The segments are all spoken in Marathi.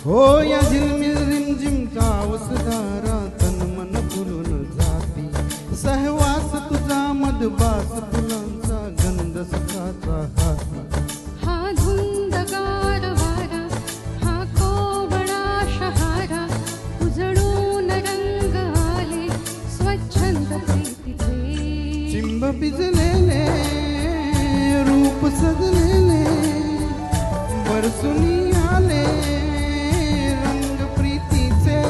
हो या झिलमिल रिमझिम पावसधारा तन मन फुलून जाती सहवास तुझा मधुबास फुलांचा गंध सखाचा हाती हा धुंदगार वारा हा कोवळा शहारा उजळून रंग आले स्वच्छंद प्रीतीचे चिंब भिजलेले रूप सजलेले बरसुनी आले रंग प्रीतीचे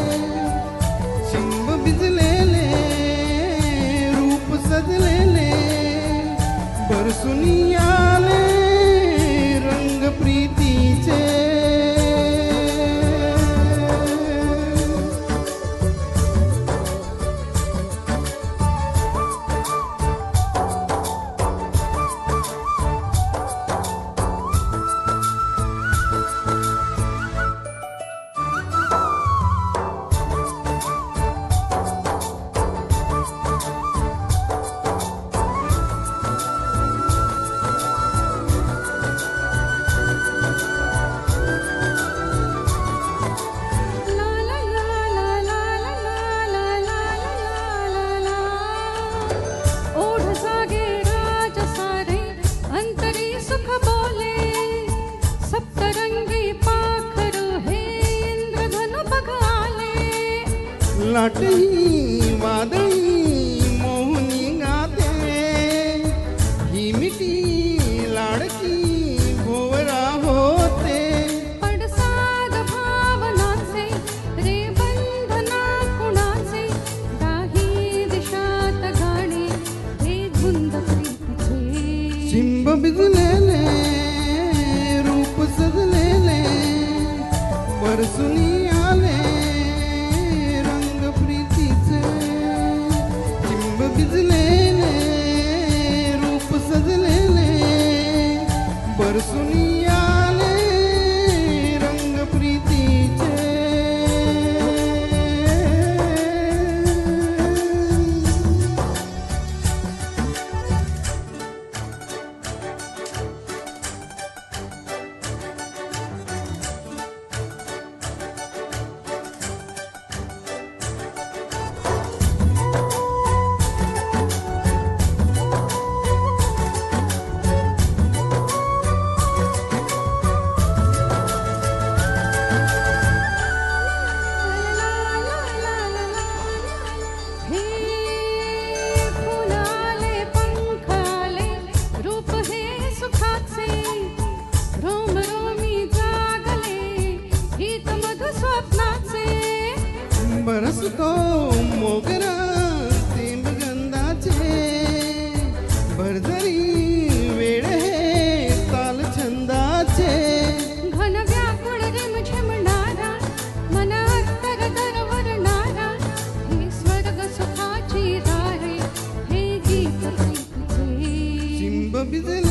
चिंब भिजलेले रूप सजलेले बरसुनी आले रंग प्रीतीचे लाटही वादळी मोहनी गाते ही मिठी लाडकी भोवरा होते पडसाद भावनाचे रे बंधना कुणाचे काही दिशात गाणे हे धुंद प्रीतीचे चिंब भिजलेले रूप सजलेले बरसुनी आले भिजलेले रूप सजलेले बरसुनी आले रंग प्रीतीचे बरसतो मोगरा थेंब गंधाचे भरजरी वेळ हे ताल छंदाचे घन व्याकुळ रिमझिमणारा मन अंतर दरवरणारा हे स्वर्ग सुखाची दारे हे गीत प्रीतीचे चिंब भिजले